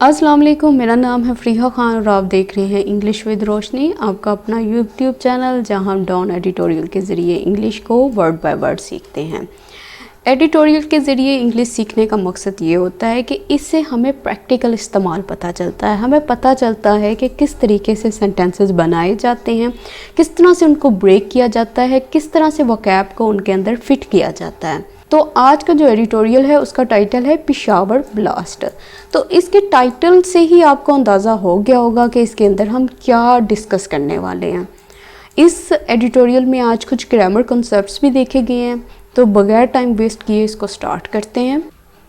अस्सलाम वालेकुम, मेरा नाम है फ़रीहा ख़ान और आप देख रहे हैं इंग्लिश विद रोशनी, आपका अपना यूट्यूब चैनल जहां हम डॉन एडिटोरियल के ज़रिए इंग्लिश को वर्ड बाय वर्ड सीखते हैं। एडिटोरियल के ज़रिए इंग्लिश सीखने का मकसद ये होता है कि इससे हमें प्रैक्टिकल इस्तेमाल पता चलता है, हमें पता चलता है कि किस तरीके से सेंटेंसेस बनाए जाते हैं, किस तरह से उनको ब्रेक किया जाता है, किस तरह से वोकैब को उनके अंदर फिट किया जाता है। तो आज का जो एडिटोरियल है उसका टाइटल है पिशावर ब्लास्ट। तो इसके टाइटल से ही आपको अंदाज़ा हो गया होगा कि इसके अंदर हम क्या डिस्कस करने वाले हैं। इस एडिटोरियल में आज कुछ ग्रामर कॉन्सेप्ट्स भी देखे गए हैं, तो बगैर टाइम वेस्ट किए इसको स्टार्ट करते हैं।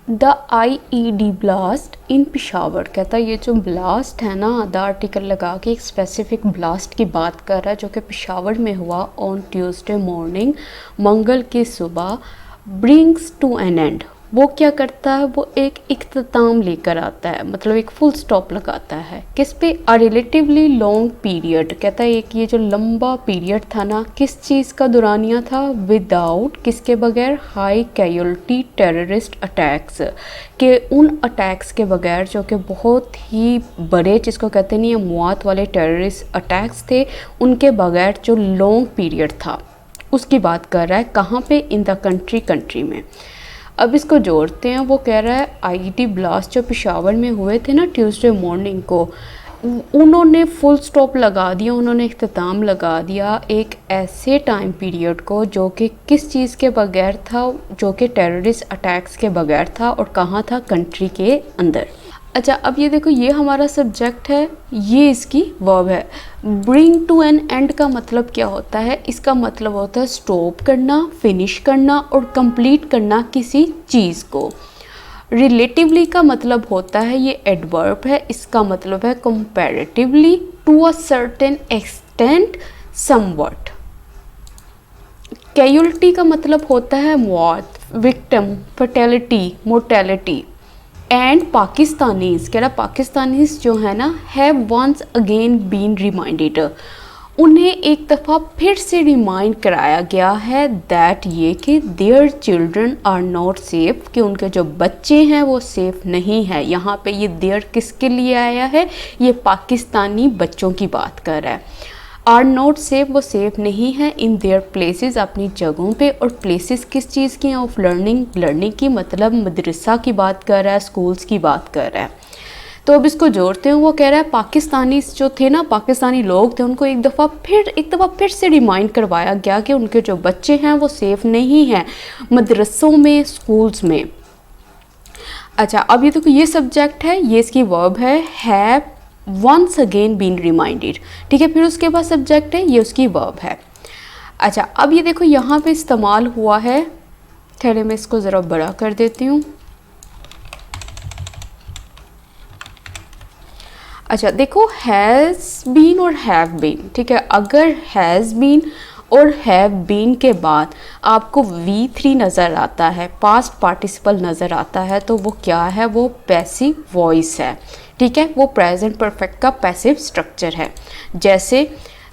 The IED blast in Peshawar, कहता है ये जो ब्लास्ट है ना, द आर्टिकल लगा के एक स्पेसिफिक ब्लास्ट की बात कर रहा है जो कि पिशावर में हुआ ऑन ट्यूसडे मॉर्निंग, मंगल की सुबह। ब्रिंग्स टू एन एंड, वो क्या करता है, वो एक इख्तिताम लेकर आता है, मतलब एक फुल स्टॉप लगाता है। किस पे? अ रिलेटिवली लॉन्ग पीरियड, कहता है एक ये जो लंबा पीरियड था ना, किस चीज़ का दुरानिया था? विदाउट, किसके बगैर? हाई कैजुअल्टी टेररिस्ट अटैक्स, के उन अटैक्स के बगैर जो कि बहुत ही बड़े, जिसको कहते नहीं है मौत वाले टेररिस्ट अटैक्स थे, उनके बगैर जो लॉन्ग पीरियड था उसकी बात कर रहा है। कहाँ पे? इन द कंट्री में। अब इसको जोड़ते हैं, वो कह रहा है IED ब्लास्ट जो पेशावर में हुए थे ना ट्यूसडे मॉर्निंग को, उन्होंने फुल स्टॉप लगा दिया, उन्होंने इख्तिताम लगा दिया एक ऐसे टाइम पीरियड को जो कि किस चीज़ के बगैर था, जो कि टेररिस्ट अटैक्स के बगैर था। और कहाँ था? कंट्री के अंदर। अच्छा, अब ये देखो, ये हमारा सब्जेक्ट है, ये इसकी वर्ब है। ब्रिंग टू एन एंड का मतलब क्या होता है? इसका मतलब होता है स्टॉप करना, फिनिश करना और कंप्लीट करना किसी चीज़ को। रिलेटिवली का मतलब होता है, ये एडवर्ब है, इसका मतलब है comparatively, to a certain extent, somewhat. Casualty का मतलब होता है मौत, victim, fertility, mortality. And Pakistanis, कह रहा पाकिस्तानीज़ जो है ना, have once again been reminded, उन्हें एक दफ़ा फिर से रिमाइंड कराया गया है दैट, ये कि their children are not safe, कि उनके जो बच्चे हैं वो सेफ़ नहीं है। यहाँ पे ये देयर किसके लिए आया है? ये पाकिस्तानी बच्चों की बात कर रहा है। आर नॉट सेफ, वो सेफ नहीं है। इन देयर प्लेसेस, अपनी जगहों पे। और प्लेसेस किस चीज़ की हैं? ऑफ लर्निंग, लर्निंग की मतलब मदरसा की बात कर रहा है, स्कूल्स की बात कर रहा है। तो अब इसको जोड़ते हैं, वो कह रहा है पाकिस्तानी जो थे ना, पाकिस्तानी लोग थे, उनको एक दफ़ा फिर से रिमाइंड करवाया गया कि उनके जो बच्चे हैं वो सेफ़ नहीं हैं मदरसों में, स्कूल्स में। अच्छा, अब ये देखो, ये सब्जेक्ट है, ये इसकी वर्ब है वंस अगेन बीन रिमाइंडेड। ठीक है, फिर उसके बाद सब्जेक्ट है, ये उसकी वर्ब है। अच्छा, अब ये देखो, यहाँ पे इस्तेमाल हुआ है, ठहरे मैं इसको ज़रा बड़ा कर देती हूँ। अच्छा देखो, हैज़ बीन और हैव बीन, ठीक है, अगर हैज़ बीन और हैव बीन के बाद आपको V3 नज़र आता है, पास्ट पार्टिसिपल नज़र आता है, तो वो क्या है? वो पैसिव वॉइस है। ठीक है, वो प्रेजेंट परफेक्ट का पैसिव स्ट्रक्चर है। जैसे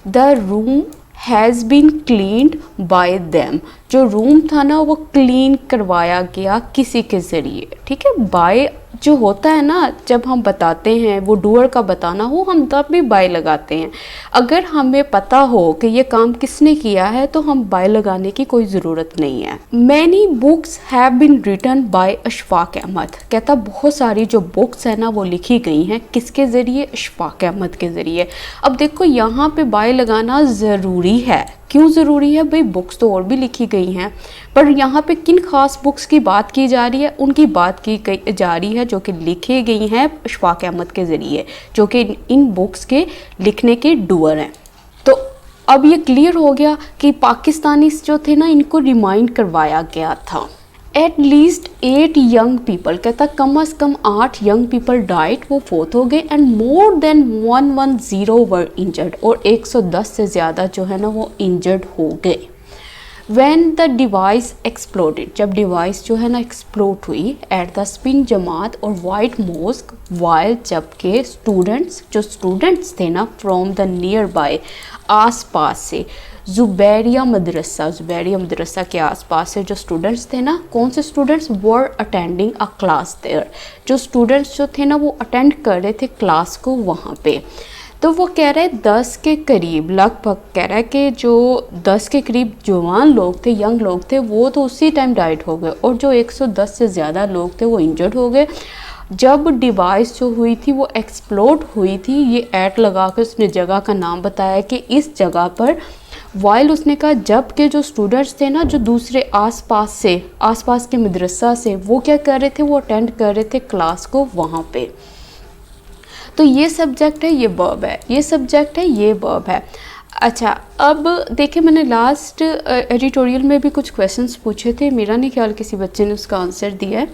the room has been cleaned by them, जो रूम था ना वो क्लीन करवाया गया किसी के ज़रिए। ठीक है, बाय जो होता है ना, जब हम बताते हैं, वो डूअर का बताना हो, हम तब भी बाय लगाते हैं। अगर हमें पता हो कि ये काम किसने किया है तो हम बाय लगाने की कोई ज़रूरत नहीं है। Many books have been written by Ashfaq Ahmad, कहता बहुत सारी जो बुक्स है ना वो लिखी गई हैं, किसके ज़रिए? अशफाक अहमद के ज़रिए। अब देखो, यहाँ पे बाय लगाना ज़रूरी है। क्यों ज़रूरी है भाई? बुक्स तो और भी लिखी गई हैं, पर यहाँ पे किन खास बुक्स की बात की जा रही है? उनकी बात की जा रही है जो कि लिखी गई हैं अशफाक अहमद के ज़रिए, जो कि इन बुक्स के लिखने के डूअर हैं। तो अब ये क्लियर हो गया कि पाकिस्तानी जो थे ना, इनको रिमाइंड करवाया गया था। एट लीस्ट 8 यंग पीपल, कहता कम अज़ कम 8 यंग पीपल डाइट, वो फोत हो गए। And more than 110 were injured, और 110 से ज़्यादा जो है ना वो इंजर्ड हो गए। When the device exploded, जब डिवाइस जो है ना एक्सप्लोड हुई, एट द स्पिन जमात और वाइट मॉस्क, वाइल, जबकि स्टूडेंट्स थे ना फ्रॉम द नियर बाय, आस पास से, ज़ुबैरिया मदरसा के आसपास से जो स्टूडेंट्स थे ना, कौन से students, were attending a class there, जो स्टूडेंट्स जो थे ना वो अटेंड कर रहे थे क्लास को वहाँ पे। तो वो कह रहे 10 के करीब, लगभग कह रहा है कि जो 10 के करीब जवान लोग थे, यंग लोग थे, वो तो उसी टाइम डाइट हो गए, और जो 110 से ज़्यादा लोग थे वो इंजर्ड हो गए। जब डिवाइस जो हुई थी वो एक्सप्लोड हुई थी, ये ऐट लगा के उसने जगह का नाम बताया कि इस जगह पर, वाइल उसने कहा जब के जो स्टूडेंट्स थे ना, जो दूसरे आसपास के मदरसा से, वो क्या कर रहे थे, वो अटेंड कर रहे थे क्लास को वहाँ पे। तो ये सब्जेक्ट है, ये वर्ब है, ये सब्जेक्ट है, ये वर्ब है। अच्छा, अब देखिए मैंने लास्ट एडिटोरियल में भी कुछ क्वेश्चंस पूछे थे, मेरा नहीं ख्याल किसी बच्चे ने उसका आंसर दिया है,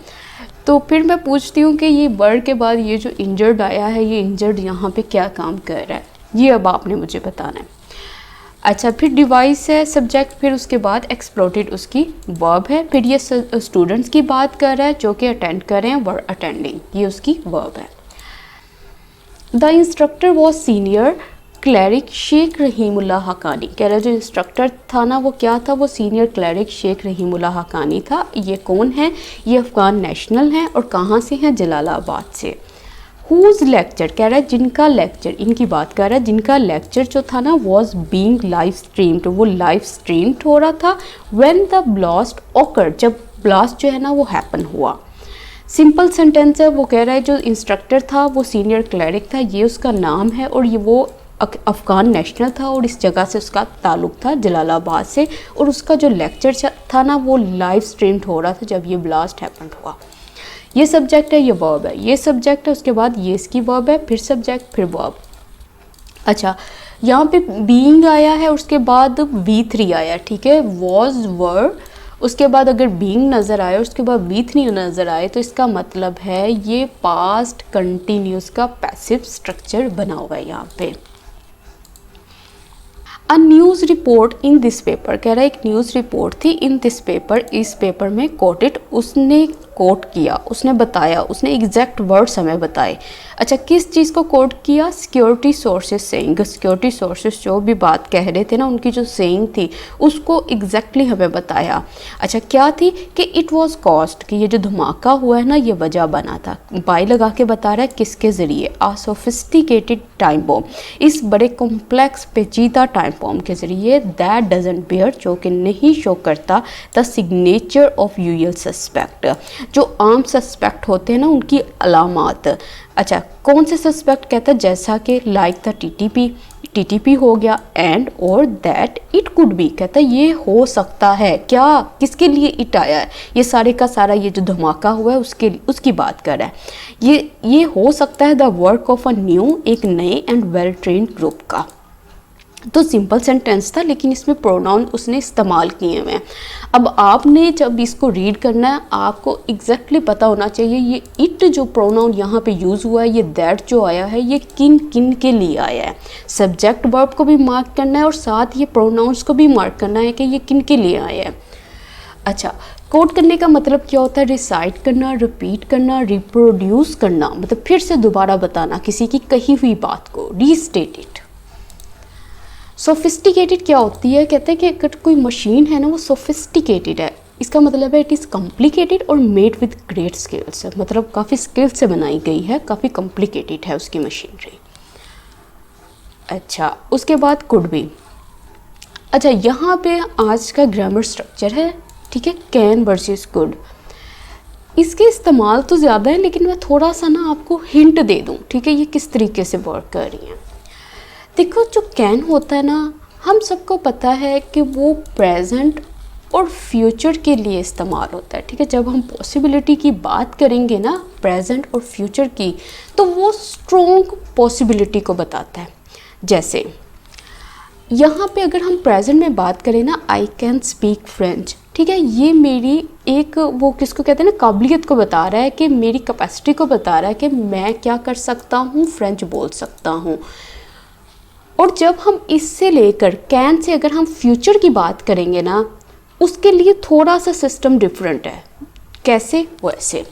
तो फिर मैं पूछती हूँ कि ये वर्ड के बाद ये जो इंजर्ड आया है, ये इंजर्ड यहाँ पे क्या काम कर रहा है, ये अब आपने मुझे बताना है। अच्छा, फिर डिवाइस है सब्जेक्ट, फिर उसके बाद एक्सप्लोइटेड उसकी वर्ब है, फिर ये स्टूडेंट्स की बात कर रहा है जो कि अटेंड कर रहे हैं, वर अटेंडिंग, ये उसकी वर्ब है। The instructor was senior cleric Sheikh Rahimullah Haqqani, कह रहा है जो इंस्ट्रक्टर था ना वो क्या था, वो सीनियर क्लैरिक शेख रहीमुल्लाह हकानी था। ये कौन है, ये अफ़गान नेशनल हैं और कहाँ से हैं, जलालाबाद से। हुज लेक्चर, कह रहा है जिनका लेक्चर, इनकी बात कर रहा है, जिनका लेक्चर जो था ना वॉज बीइंग लाइव स्ट्रीम्ड, वो लाइव स्ट्रीम्ड हो रहा था। व्हेन द ब्लास्ट ऑकर, जब ब्लास्ट जो है ना वो हैपन हुआ। सिंपल सेंटेंस है, वो कह रहा है जो इंस्ट्रक्टर था वो सीनियर क्लैरिक था, ये उसका नाम है, और ये वो अफ़गान नेशनल था और इस जगह से उसका ताल्लुक़ था जलालाबाद से, और उसका जो लेक्चर था ना वो लाइव स्ट्रीम्ड हो रहा था जब ये ब्लास्ट हैपन हुआ। ये सब्जेक्ट है, ये वर्ब है, ये सब्जेक्ट है, उसके बाद ये इसकी वर्ब है, फिर सब्जेक्ट, फिर वर्ब। अच्छा, यहाँ पे बीइंग आया है, उसके बाद V3 आया, ठीक है, वॉज, वर, उसके बाद अगर बीइंग नज़र आए, उसके बाद V3 नज़र आए, तो इसका मतलब है ये पास्ट कंटिन्यूस का पैसिव स्ट्रक्चर बना हुआ है यहाँ पे। A news report in this paper, कह रहा है एक न्यूज़ रिपोर्ट थी, इन दिस पेपर, इस पेपर में, कोटेड, उसने कोट किया, उसने बताया, उसने एग्जैक्ट वर्ड्स हमें बताए। अच्छा, किस चीज़ को कोट किया, security sources saying, security sources जो भी बात कह रहे थे ना उनकी जो सेइंग थी उसको एग्जैक्टली हमें बताया। अच्छा, क्या थी कि इट वाज कॉस्ट, कि ये जो धमाका हुआ है ना ये वजह बना था, बाई लगा के बता रहा है किसके ज़रिए, आ सोफिस्टिकेटेड टाइम बॉम्ब, इस बड़े कॉम्प्लेक्स पेचीदा टाइम बॉम्ब के ज़रिए, दैट डजंट बेयर, जो कि नहीं शो करता, the signature of usual suspect, जो आम सस्पेक्ट होते हैं ना उनकी अलामात। अच्छा, कौन से सस्पेक्ट कहता है, जैसा कि लाइक द टीटीपी हो गया, एंड और दैट इट कुड बी, कहता है ये हो सकता है, क्या, किसके लिए इट आया है, ये सारे का सारा ये जो धमाका हुआ है उसकी बात कर रहा है। ये हो सकता है the work of a new, एक नए एंड वेल ट्रेन्ड ग्रुप का। तो सिंपल सेंटेंस था लेकिन इसमें प्रोनाउन उसने इस्तेमाल किए हुए हैं। अब आपने जब इसको रीड करना है आपको एग्जैक्टली पता होना चाहिए ये इट जो प्रोनाउन यहाँ पे यूज़ हुआ है, ये दैट जो आया है, ये किन किन के लिए आया है। सब्जेक्ट वर्ब को भी मार्क करना है और साथ ये प्रोनाउंस को भी मार्क करना है कि ये किन के लिए आया है। अच्छा, कोट करने का मतलब क्या होता है, रिसाइट करना, रिपीट करना, रिप्रोड्यूस करना, मतलब फिर से दोबारा बताना किसी की कही हुई बात को, रीस्टेट इट। सोफिस्टिकेटेड क्या होती है, कहते हैं कि अगर कोई मशीन है ना वो सोफिस्टिकेटेड है, इसका मतलब है इट इज़ कॉम्प्लिकेटेड और मेड विद ग्रेट स्किल्स, मतलब काफ़ी स्किल से बनाई गई है, काफ़ी कॉम्प्लिकेटेड है उसकी मशीनरी। अच्छा, उसके बाद कुड बी। अच्छा, यहाँ पे आज का ग्रामर स्ट्रक्चर है, ठीक है, कैन वर्सेस कुड। इसके इस्तेमाल तो ज़्यादा है लेकिन मैं थोड़ा सा ना आपको हिंट दे दूँ, ठीक है, ये किस तरीके से वर्क कर रही हैं। देखो, जो कैन होता है ना, हम सबको पता है कि वो प्रेजेंट और फ्यूचर के लिए इस्तेमाल होता है, ठीक है। जब हम पॉसिबिलिटी की बात करेंगे ना, प्रेजेंट और फ्यूचर की, तो वो स्ट्रॉन्ग पॉसिबिलिटी को बताता है। जैसे यहाँ पे अगर हम प्रेजेंट में बात करें ना, आई कैन स्पीक फ्रेंच, ठीक है, ये मेरी एक वो किसको कहते हैं ना, काबिलियत को बता रहा है, कि मेरी कैपेसिटी को बता रहा है कि मैं क्या कर सकता हूँ, फ्रेंच बोल सकता हूँ। और जब हम इससे लेकर कैन से अगर हम फ्यूचर की बात करेंगे ना, उसके लिए थोड़ा सा सिस्टम डिफरेंट है। कैसे? वैसे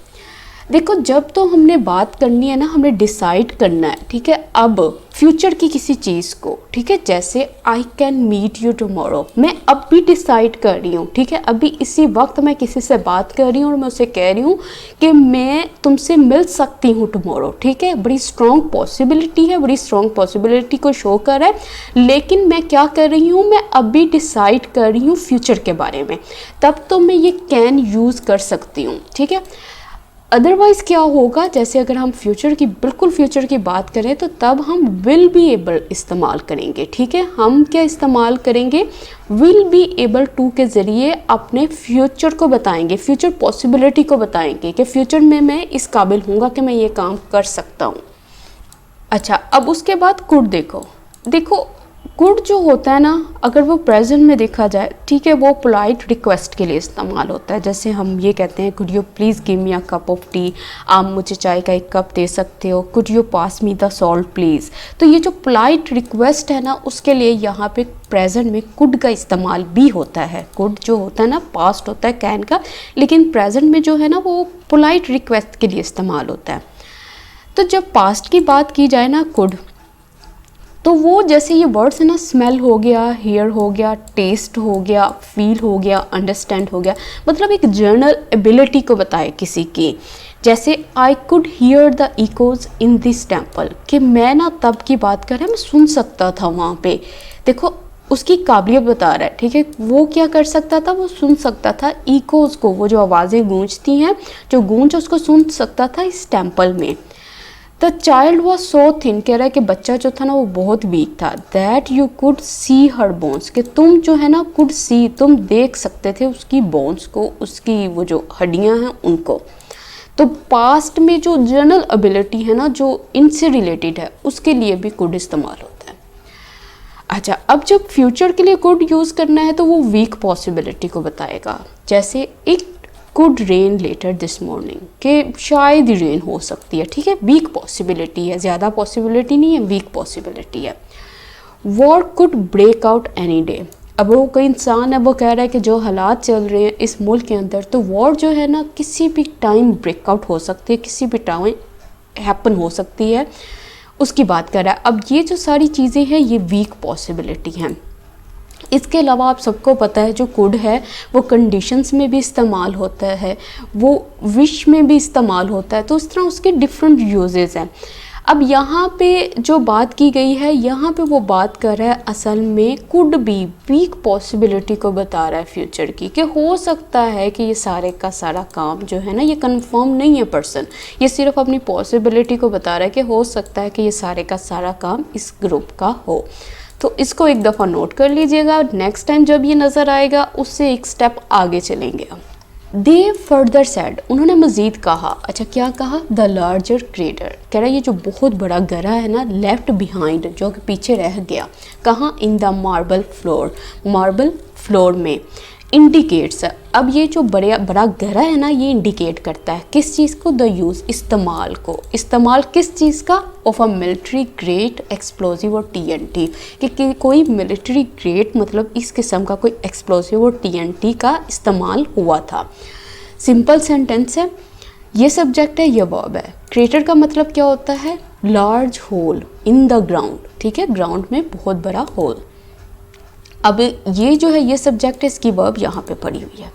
देखो जब तो हमने बात करनी है ना, हमने डिसाइड करना है, ठीक है, अब फ्यूचर की किसी चीज़ को, ठीक है, जैसे I can meet you tomorrow, मैं अब भी डिसाइड कर रही हूँ, ठीक है, अभी इसी वक्त मैं किसी से बात कर रही हूँ और मैं उससे कह रही हूँ कि मैं तुमसे मिल सकती हूँ टुमारो, ठीक है, बड़ी स्ट्रॉन्ग पॉसिबिलिटी है, बड़ी स्ट्रॉन्ग पॉसिबिलिटी को शो कर रहा है, लेकिन मैं क्या कर रही हूँ, मैं अभी डिसाइड कर रही हूँ फ्यूचर के बारे में, तब तो मैं ये कैन यूज़ कर सकती हूँ, ठीक है। अदरवाइज़ क्या होगा, जैसे अगर हम फ्यूचर की, बिल्कुल फ्यूचर की बात करें तो तब हम विल बी एबल इस्तेमाल करेंगे, ठीक है, हम क्या इस्तेमाल करेंगे, विल बी एबल टू के ज़रिए अपने फ्यूचर को बताएंगे, फ्यूचर पॉसिबिलिटी को बताएंगे कि फ्यूचर में मैं इस काबिल हूँगा कि मैं ये काम कर सकता हूँ। अच्छा, अब उसके बाद कुड देखो कुड जो होता है ना, अगर वो प्रेजेंट में देखा जाए, ठीक है, वो पोलाइट रिक्वेस्ट के लिए इस्तेमाल होता है। जैसे हम ये कहते हैं could you please give me a cup of T, आप मुझे चाय का एक कप दे सकते हो, could you pass me the salt please. तो ये जो पोलाइट रिक्वेस्ट है ना, उसके लिए यहाँ पे प्रेजेंट में कुड का इस्तेमाल भी होता है। कुड जो होता है ना, पास्ट होता है कैन का, लेकिन प्रेजेंट में जो है ना वो पोलाइट रिक्वेस्ट के लिए इस्तेमाल होता है। तो जब पास्ट की बात की जाए ना कुड, तो वो जैसे ये वर्ड्स है ना, स्मेल हो गया, हेयर हो गया, टेस्ट हो गया, फील हो गया, अंडरस्टैंड हो गया, मतलब एक जर्नल एबिलिटी को बताए किसी की। जैसे I could hear the echoes in this temple, कि मैं ना तब की बात कर रहा है, मैं सुन सकता था वहाँ पे। देखो उसकी काबिलियत बता रहा है, ठीक है, वो क्या कर सकता था, वो सुन सकता था इकोज को, वो जो आवाज़ें गूंजती हैं, जो गूंज उसको सुन सकता था इस टेम्पल में। The child was so thin, कह रहा है कि बच्चा जो था ना वो बहुत वीक था। That you could see her bones, कि तुम जो है ना कुड सी, तुम देख सकते थे उसकी बोन्स को, उसकी वो जो हड्डियां हैं उनको। तो पास्ट में जो जनरल एबिलिटी है ना, जो इनसे रिलेटेड है, उसके लिए भी कुड इस्तेमाल होता है। अच्छा, अब जब फ्यूचर के लिए कुड यूज़ करना है तो वो वीक पॉसिबिलिटी को बताएगा। जैसे एक could rain later this morning, कि शायद ही रेन हो सकती है, ठीक है, वीक पॉसिबिलिटी है, ज़्यादा पॉसिबिलिटी नहीं है, वीक पॉसिबिलिटी है। War could break out any day, अब वो कोई इंसान है, वो कह रहा है कि जो हालात चल रहे हैं इस मुल्क के अंदर, तो वॉर जो है ना किसी भी टाइम ब्रेकआउट हो सकती है, किसी भी टाइम हैपन हो सकती है, उसकी बात कर रहा है। अब ये जो सारी चीज़ें हैं ये वीक पॉसिबिलिटी हैं। इसके अलावा आप सबको पता है जो कुड है वो कंडीशंस में भी इस्तेमाल होता है, वो विश में भी इस्तेमाल होता है, तो इस तरह उसके डिफरेंट यूजेस हैं। अब यहाँ पे जो बात की गई है, यहाँ पे वो बात कर रहा है असल में कुड बी, वीक पॉसिबिलिटी को बता रहा है फ्यूचर की, कि हो सकता है कि ये सारे का सारा काम जो है ना, ये कंफर्म नहीं है पर्सन, ये सिर्फ अपनी पॉसिबिलिटी को बता रहा है कि हो सकता है कि ये सारे का सारा काम इस ग्रुप का हो। तो इसको एक दफ़ा नोट कर लीजिएगा, नेक्स्ट टाइम जब ये नज़र आएगा उससे एक स्टेप आगे चलेंगे हम। दे फर्दर सैड, उन्होंने मज़ीद कहा। अच्छा, क्या कहा, द लार्जर क्रेटर, कह रहा है ये जो बहुत बड़ा गहरा है ना, लेफ्ट बिहाइंड, जो कि पीछे रह गया, कहाँ, in the marble floor, marble floor में, इंडिकेट्स, अब ये जो बड़ा गहरा है ना, ये इंडिकेट करता है किस चीज़ को, द यूज़, इस्तेमाल को, इस्तेमाल किस चीज़ का, of a military great explosive और TNT, कि कोई मिलिट्री ग्रेट मतलब इस किस्म का कोई एक्सप्लोजिव और TNT का इस्तेमाल हुआ था। सिंपल सेंटेंस है, ये सब्जेक्ट है, ये वर्ब है। क्रेटर का मतलब क्या होता है, large whole in the ground, ठीक है, ग्राउंड में बहुत बड़ा होल। अब ये जो है ये सब्जेक्ट है, इसकी वर्ब यहाँ पे पड़ी हुई है।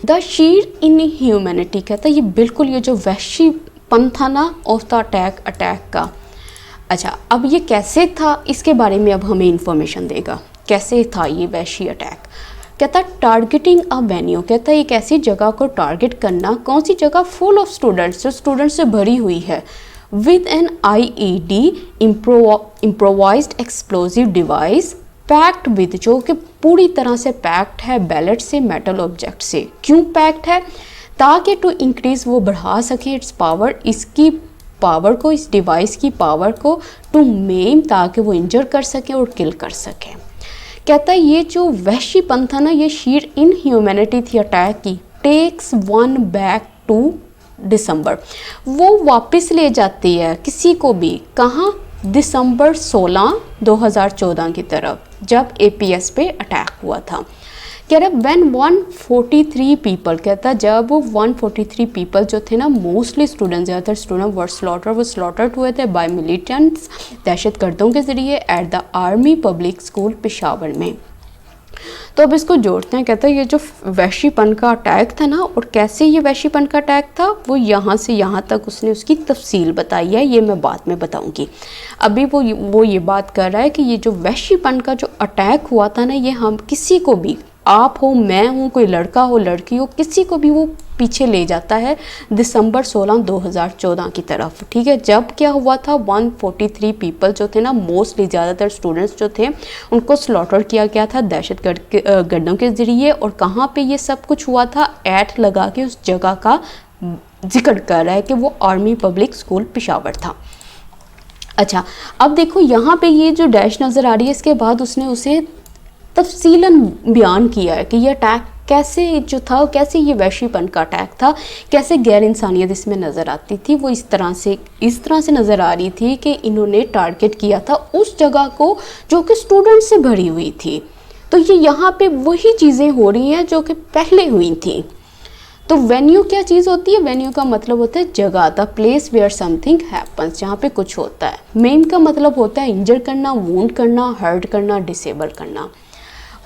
द शीर इन ह्यूमैनिटी, कहता है ये बिल्कुल ये जो वहशीपन था ना ऑफ द अटैक का। अच्छा, अब ये कैसे था इसके बारे में अब हमें इंफॉर्मेशन देगा, कैसे था ये वहशी अटैक। कहता है टारगेटिंग अ वेन्यू, कहता है एक ऐसी जगह को टारगेट करना, कौन सी जगह, फुल ऑफ स्टूडेंट्स, जो स्टूडेंट से भरी हुई है, with an IED improvised explosive device, packed with, जो कि पूरी तरह से पैक्ड है बैलेट से, मेटल ऑब्जेक्ट से। क्यों पैक्ड है, ताकि टू इंक्रीज, वो बढ़ा सके इट्स पावर, इसकी पावर को, इस डिवाइस की पावर को, टू मेम, ताकि वो इंजर कर सके और किल कर सके। कहता है ये जो वहशीपन था ना, ये शीर इन ह्यूमैनिटी थी अटैक की, टेक्स वन बैक टू दिसंबर, वो वापस ले जाती है किसी को भी, कहाँ, दिसंबर 16, 2014 की तरफ, जब APS पे अटैक हुआ था। कह रहा है व्हेन 143 पीपल, कहता है जब 143 पीपल जो थे ना, मोस्टली स्टूडेंट, ज़्यादातर स्टूडेंट वो स्लॉटर्ड हुए थे बाय मिलिटेंट्स, दहशतगर्दों के ज़रिए, at the army public school Peshawar में। तो अब इसको जोड़ते हैं। कहता है ये जो वैश्यपन का अटैक था ना, और कैसे ये वैश्यपन का अटैक था, वो यहाँ से यहाँ तक उसने उसकी तफसील बताई है, ये मैं बाद में बताऊंगी। अभी वो ये बात कर रहा है कि ये जो वैश्यपन का जो अटैक हुआ था ना, ये हम किसी को भी, आप हो, मैं हूँ, कोई लड़का हो, लड़की हो, किसी को भी वो पीछे ले जाता है दिसंबर 16 2014 की तरफ। ठीक है, जब क्या हुआ था, 143 पीपल जो थे ना, मोस्टली ज़्यादातर स्टूडेंट्स जो थे, उनको स्लॉटर किया गया था दहशतगर्दों के ज़रिए। और कहाँ पे ये सब कुछ हुआ था, ऐट लगा के उस जगह का जिक्र कर रहा है कि वो आर्मी पब्लिक स्कूल पेशावर था। अच्छा, अब देखो यहाँ पे ये जो डैश नज़र आ रही है, इसके बाद उसने उसे तफसीलन बयान किया है कि ये अटैक कैसे जो था, कैसे ये वैश्यपन का अटैक था, कैसे गैर इंसानियत इसमें नज़र आती थी। वो इस तरह से नज़र आ रही थी कि इन्होंने टारगेट किया था उस जगह को जो कि स्टूडेंट से भरी हुई थी। तो ये यहाँ पे वही चीज़ें हो रही हैं जो कि पहले हुई थी। तो वेन्यू क्या चीज़ होती है, वेन्यू का मतलब होता है जगह, the place where something happens, जहाँ पे कुछ होता है। मेम का मतलब होता है इंजर करना, वूंड करना, हर्ट करना, डिसेबल करना।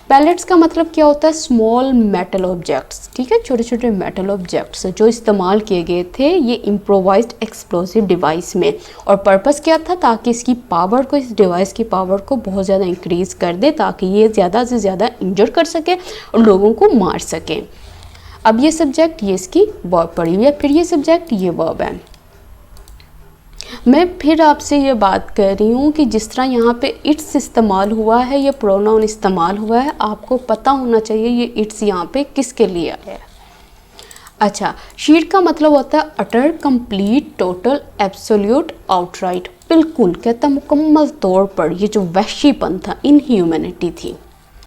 पैलेट्स का मतलब क्या होता है, स्मॉल मेटल ऑब्जेक्ट्स। ठीक है, छोटे छोटे मेटल ऑब्जेक्ट्स जो इस्तेमाल किए गए थे ये इम्प्रोवाइज्ड एक्सप्लोसिव डिवाइस में। और पर्पस क्या था, ताकि इसकी पावर को, इस डिवाइस की पावर को बहुत ज़्यादा इंक्रीज़ कर दे, ताकि ये ज़्यादा से ज़्यादा इंजर कर सके और लोगों को मार सके। अब ये सब्जेक्ट, ये इसकी वर्ब पड़ी हुई है, फिर ये सब्जेक्ट, ये वर्ब है। मैं फिर आपसे ये बात कर रही हूँ कि जिस तरह यहाँ पे इट्स इस्तेमाल हुआ है, ये प्रोनाउन इस्तेमाल हुआ है, आपको पता होना चाहिए ये इट्स यहाँ पे किसके लिए आया है। अच्छा, शीट का मतलब होता है अटर, कंप्लीट, टोटल, एब्सोल्यूट, आउटराइट, बिल्कुल। कहता मुकम्मल तौर पर ये जो वैश्यपन था, इनह्यूमैनिटी थी।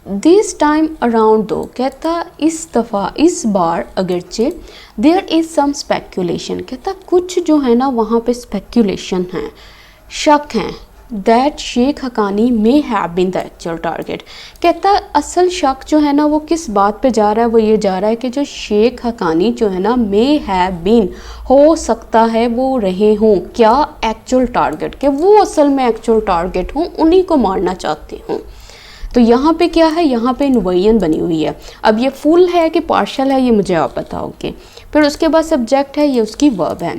दिस टाइम अराउंड दो, कहता इस दफ़ा, इस बार अगरचे, देयर इज़ सम स्पेक्यूलेशन, कहता कुछ जो है ना वहाँ पे स्पेक्यूलेशन है, शक हैं, that Sheikh Haqqani may have been the actual target. कहता असल शक जो है ना वो किस बात पे जा रहा है, वो ये जा रहा है कि जो शेख हकानी जो है ना, मे हैव बीन, हो सकता है वो रहे हों, क्या, एक्चुअल टारगेट, के वो असल में एक्चुअल टारगेट हों, उन्हीं को मारना चाहते हों। तो यहाँ पे क्या है, यहाँ पे इनवैयन बनी हुई है। अब ये फुल है कि पार्शल है, ये मुझे आप बताओगे। फिर उसके बाद सब्जेक्ट है, ये उसकी वर्ब है।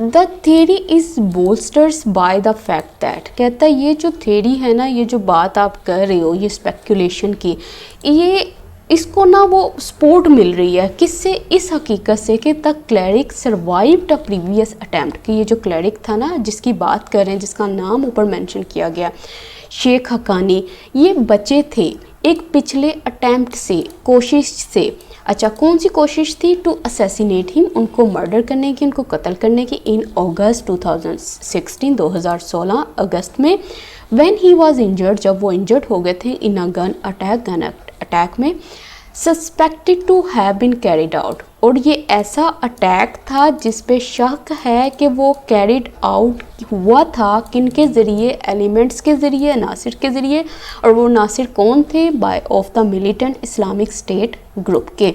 The theory is bolsters by the fact that, कहता है ये जो थेरी है ना, ये जो बात आप कर रहे हो, ये स्पेक्यूलेशन की, ये इसको ना वो सपोर्ट मिल रही है किससे, इस हकीकत से कि the क्लैरिक survived a previous attempt, कि ये जो क्लैरिक था ना जिसकी बात कर रहे हैं, जिसका नाम ऊपर मेंशन किया गया, शेख हकानी, ये बचे थे एक पिछले अटैम्प्ट से, कोशिश से। अच्छा, कौन सी कोशिश थी, टू असैसिनेट हिम, उनको मर्डर करने की, उनको कत्ल करने की, इन अगस्त 2016, 2016 अगस्त में, व्हेन ही वाज इंजर्ड, जब वो इंजर्ड हो गए थे, इन अ गन अटैक में, suspected to have been carried out, और ये ऐसा अटैक था जिस पे शक है कि वो कैरिड आउट हुआ था, किनके ज़रिए, एलिमेंट्स के ज़रिए, नासिर के ज़रिए। और वो नासिर कौन थे, by of the militant Islamic State group के।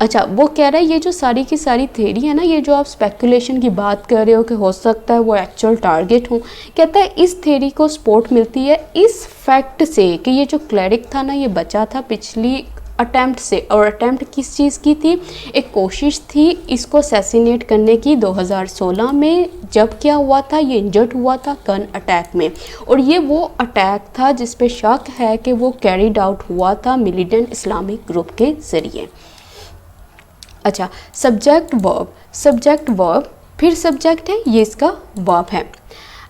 अच्छा, वो कह रहा है ये जो सारी की सारी थेरी है ना, ये जो आप स्पेकुलेशन की बात कर रहे हो कि हो सकता है वो एक्चुअल टारगेट हो, कहता है इस थेरी को सपोर्ट मिलती है इस फैक्ट से कि ये जो क्लैरिक था ना, ये बचा था पिछली अटैम्प्ट से। और अटैम्प्ट किस चीज़ की थी, एक कोशिश थी इसको असैसिनेट करने की 2016 में, जब क्या हुआ था, ये इंजर्ड हुआ था गन अटैक में। और ये वो अटैक था जिस पे शक है कि वो कैरिड आउट हुआ था मिलिटेंट इस्लामिक ग्रुप के ज़रिए। अच्छा, सब्जेक्ट वर्ब, फिर सब्जेक्ट है, ये इसका वर्ब है।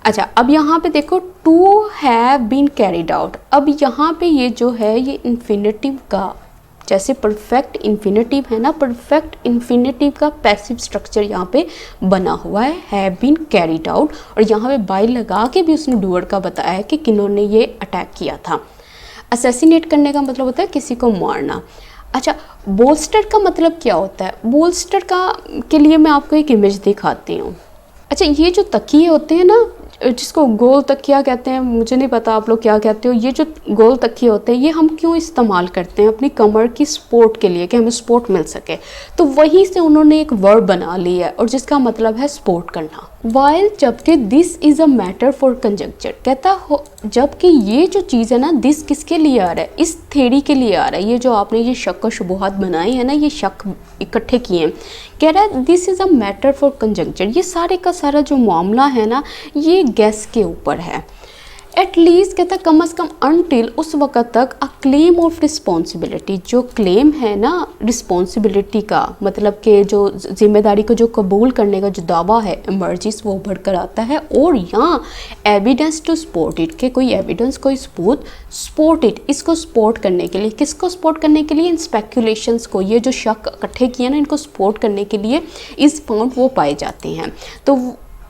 अच्छा, अब यहाँ पे देखो, to have been carried out. अब यहाँ पे ये जो है, ये इन्फिनेटिव का, जैसे परफेक्ट इन्फिनेटिव है ना, परफेक्ट इन्फिनेटिव का पैसिव स्ट्रक्चर यहाँ पे बना हुआ है, हैव बीन कैरिड आउट। और यहाँ पे बाय लगा के भी उसने डूअर का बताया है कि किन्होंने ये अटैक किया था। असैसिनेट करने का मतलब होता है किसी को मारना। अच्छा, बोल्स्टर का मतलब क्या होता है, बोल्स्टर का के लिए मैं आपको एक इमेज दिखाती हूँ। अच्छा, ये जो तकिए होते हैं ना, जिसको गोल तकिया कहते हैं, मुझे नहीं पता आप लोग क्या कहते हो। ये जो गोल तकिए होते हैं ये हम क्यों इस्तेमाल करते हैं? अपनी कमर की सपोर्ट के लिए, कि हमें सपोर्ट मिल सके। तो वहीं से उन्होंने एक वर्ब बना लिया है और जिसका मतलब है सपोर्ट करना। वाइल, जबकि this is a matter for conjuncture, कहता हो जबकि ये जो चीज़ है ना, दिस किसके लिए आ रहा है? इस थ्योरी के लिए आ रहा है। ये जो आपने ये शक व शुबुहात बनाए हैं ना, ये शक इकट्ठे किए हैं, कह रहा है this is a matter for conjuncture. ये सारे का सारा जो मामला है ना, ये गैस के ऊपर है। एटलीस्ट कहता कम अज़ कम अनटिल, उस वक़्त तक अ क्लेम ऑफ रिस्पॉन्सिबिलिटी, जो क्लेम है ना रिस्पॉन्सिबिलिटी का, मतलब कि जो जिम्मेदारी को जो कबूल करने का जो दावा है इमर्जिस, वो उभर कर आता है। और यहाँ एविडेंस टू सपोर्ट इट, के कोई एविडेंस, कोई सबूत सपोर्ट इट, इसको सपोर्ट करने के लिए, किसको सपोर्ट करने के लिए? इन स्पेकुलेशंस को, ये जो शक इकट्ठे किए ना, इनको सपोर्ट करने के लिए इस फाउंड वो पाए जाते हैं। तो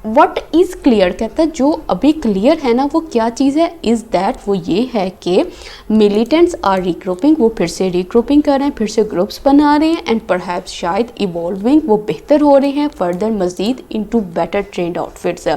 वट इज़ क्लियर, कहता है जो अभी क्लियर है ना वो क्या चीज़ है? इज़ दैट, वो ये है कि मिलिटेंट्स आर रिग्रुपिंग, वो फिर से रिग्रुपिंग कर रहे हैं, फिर से ग्रुप्स बना रहे हैं, एंड परहैप्स शायद इवॉल्विंग, वो बेहतर हो रहे हैं फर्दर मज़ीद इनटू बेटर ट्रेंड आउटफिट्स,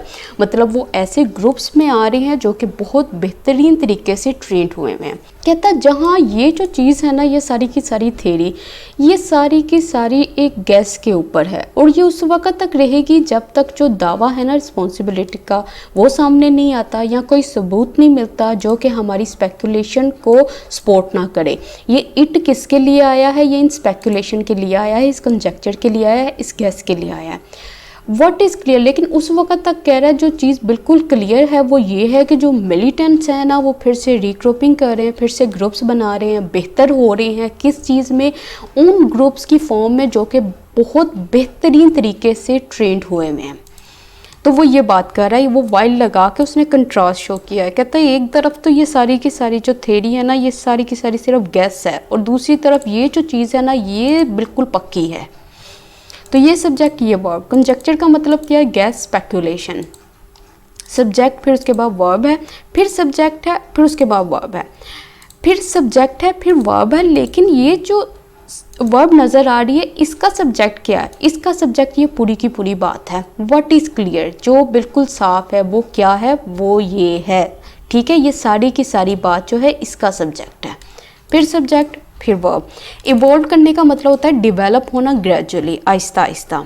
मतलब वो ऐसे ग्रुप्स में आ रहे हैं जो कि बहुत बेहतरीन तरीके से ट्रेंड हुए हैं। कहता जहाँ ये जो चीज़ है ना, ये सारी की सारी थ्योरी, ये सारी की सारी एक गैस के ऊपर है और ये उस वक़्त तक रहेगी जब तक जो दावा है ना रिस्पॉन्सिबिलिटी का वो सामने नहीं आता या कोई सबूत नहीं मिलता जो कि हमारी स्पेकुलेशन को सपोर्ट ना करे। ये इट किसके लिए आया है? ये इन स्पेकुलेशन के लिए आया है, इस कंजेक्चर के लिए आया है, इस गैस के लिए आया है। व्हाट इज़ क्लियर, लेकिन उस वक्त तक कह रहा है जो चीज़ बिल्कुल क्लियर है वो ये है कि जो मिलिटेंट्स हैं ना वो फिर से रिग्रुपिंग कर रहे हैं, फिर से ग्रुप्स बना रहे हैं, बेहतर हो रहे हैं। किस चीज़ में? उन ग्रुप्स की फॉर्म में जो कि बहुत बेहतरीन तरीके से ट्रेंड हुए हैं। तो वो ये बात कर रहा है, वो वाइल लगा के उसने कंट्रास्ट शो किया है। कहता है एक तरफ तो ये सारी की सारी जो थ्योरी है ना, ये सारी की सारी सिर्फ गैस है, और दूसरी तरफ ये जो चीज़ है ना ये बिल्कुल पक्की है। तो ये सब्जेक्ट, ये वर्ब। कंजक्चर का मतलब क्या है? Gas, speculation. सब्जेक्ट, फिर उसके बाद वर्ब है, फिर सब्जेक्ट है, फिर उसके बाद वर्ब है, फिर सब्जेक्ट है, फिर वर्ब है। लेकिन ये जो वर्ब नज़र आ रही है इसका सब्जेक्ट क्या है? इसका सब्जेक्ट ये पूरी की पूरी बात है। व्हाट इज़ क्लियर, जो बिल्कुल साफ है वो क्या है? वो ये है। ठीक है, ये सारी की सारी बात जो है इसका सब्जेक्ट है। फिर सब्जेक्ट, फिर वर्ब। इवॉल्व करने का मतलब होता है डिवेलप होना, ग्रेजुअली, आहिस्ता आहिस्ता।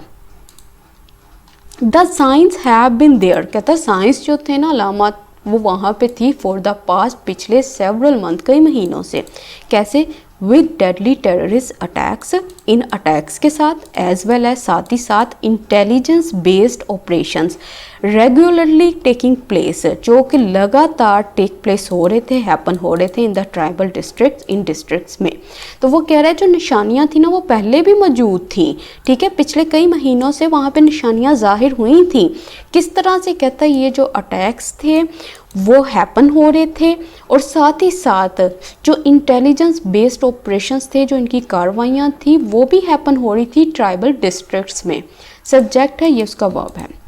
The science have been there, कहता है साइंस जो थे ना, अलामत वो वहाँ पे थी फॉर द पास्ट, पिछले सेवरल मंथ, कई महीनों से। कैसे? With deadly terrorist attacks, in attacks के साथ, एज वेल एज साथ ही साथ intelligence based operations regularly taking place, जो कि लगातार टेक प्लेस हो रहे थे, हैपन हो रहे थे in the tribal districts, in districts में। तो वो कह रहा है जो निशानियां थी ना वो पहले भी मौजूद थी। ठीक है, पिछले कई महीनों से वहाँ पे निशानियां जाहिर हुई थी। किस तरह से? कहता है ये जो अटैक्स थे वो हैपन हो रहे थे और साथ ही साथ जो इंटेलिजेंस बेस्ड ऑपरेशंस थे, जो इनकी कार्रवाइयाँ थी वो भी हैपन हो रही थी ट्राइबल डिस्ट्रिक्ट्स में। सब्जेक्ट है, ये उसका वर्ब है।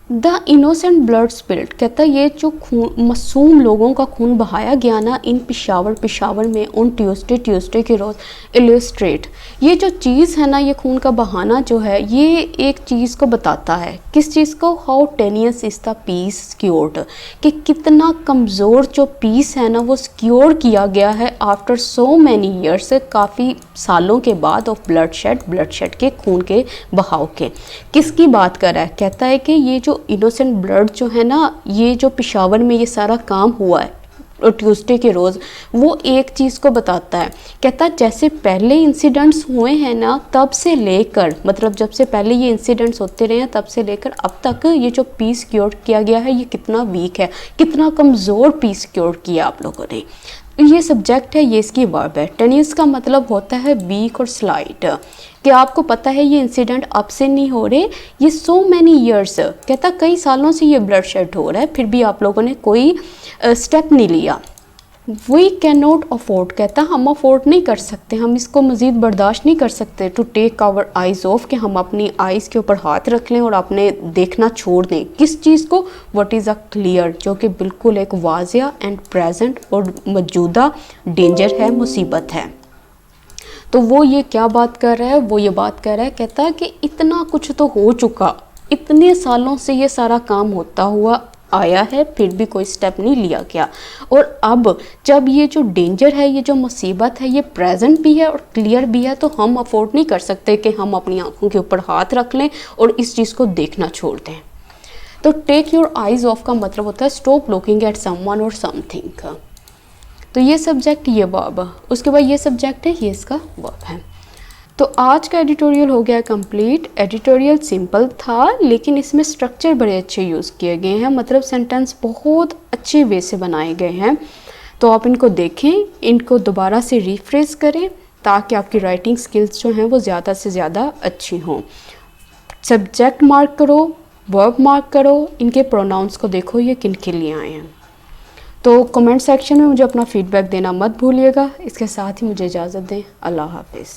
द इनोसेंट ब्लड स्पिल्ड, कहता है ये जो खून, मासूम लोगों का खून बहाया गया ना इन पेशावर में उन ट्यूसडे के रोज़, इलस्ट्रेट, ये जो चीज़ है ना, ये खून का बहाना जो है ये एक चीज़ को बताता है। किस चीज़ को? How tenacious is the piece secured, कि कितना कमज़ोर जो पीस है ना वो सिक्योर किया गया है आफ्टर सो मैनी ईयर्स, काफ़ी सालों के बाद, ऑफ ब्लड के, खून के बहाव के। किसकी बात कर रहा है? कहता है कि ये जो इनोसेंट ब्लड जो है ना, ये जो पेशावर में ये सारा काम हुआ है और ट्यूसडे के रोज़, वो एक चीज़ को बताता है। कहता है जैसे पहले इंसिडेंट्स हुए हैं ना तब से लेकर, मतलब जब से पहले ये इंसिडेंट्स होते रहे हैं तब से लेकर अब तक ये जो पीस सिक्योर किया गया है ये कितना वीक है, कितना कमज़ोर पीस सिक्योर किया आप लोगों ने। ये सब्जेक्ट है, ये इसकी वर्ब है। टेनियस का मतलब होता है वीक और स्लाइट, कि आपको पता है ये इंसिडेंट अब से नहीं हो रहे, ये सो मैनी ईयर्स, कहता कई सालों से ये ब्लड शेड हो रहा है, फिर भी आप लोगों ने कोई स्टेप नहीं लिया। वी कैन नॉट अफोर्ड, कहता हम अफोर्ड नहीं कर सकते, हम इसको मज़ीद बर्दाश्त नहीं कर सकते, to take our eyes off, कि हम अपनी आइज़ के ऊपर हाथ रख लें और अपने देखना छोड़ दें। किस चीज़ को? व्हाट इज़ अ क्लियर, जो कि बिल्कुल एक वाज़िया एंड प्रेजेंट और मौजूदा डेंजर है, मुसीबत है। तो वो ये क्या बात कर रहा है? वो ये बात कर रहा है, कहता है कि इतना कुछ तो हो चुका, इतने सालों से ये सारा काम होता हुआ आया है फिर भी कोई स्टेप नहीं लिया गया। और अब जब ये जो डेंजर है, ये जो मुसीबत है, ये प्रेजेंट भी है और क्लियर भी है, तो हम अफोर्ड नहीं कर सकते कि हम अपनी आंखों के ऊपर हाथ रख लें और इस चीज़ को देखना छोड़ दें। तो टेक योर आइज़ ऑफ का मतलब होता है स्टॉप लुकिंग एट समवन और समथिंग। तो ये सब्जेक्ट, ये वर्ब, उसके बाद ये सब्जेक्ट है, ये इसका वर्ब है। तो आज का एडिटोरियल हो गया कंप्लीट। एडिटोरियल सिंपल था लेकिन इसमें स्ट्रक्चर बड़े अच्छे यूज़ किए गए हैं, मतलब सेंटेंस बहुत अच्छे वे से बनाए गए हैं। तो आप इनको देखें, इनको दोबारा से रिफ्रेश करें ताकि आपकी राइटिंग स्किल्स जो हैं वो ज़्यादा से ज़्यादा अच्छी हों। सब्जेक्ट मार्क करो, वर्ब मार्क करो, इनके प्रोनाउंस को देखो ये किन के लिए आए हैं। तो कमेंट सेक्शन में मुझे अपना फीडबैक देना मत भूलिएगा। इसके साथ ही मुझे इजाज़त दें। अल्लाह हाफिज़।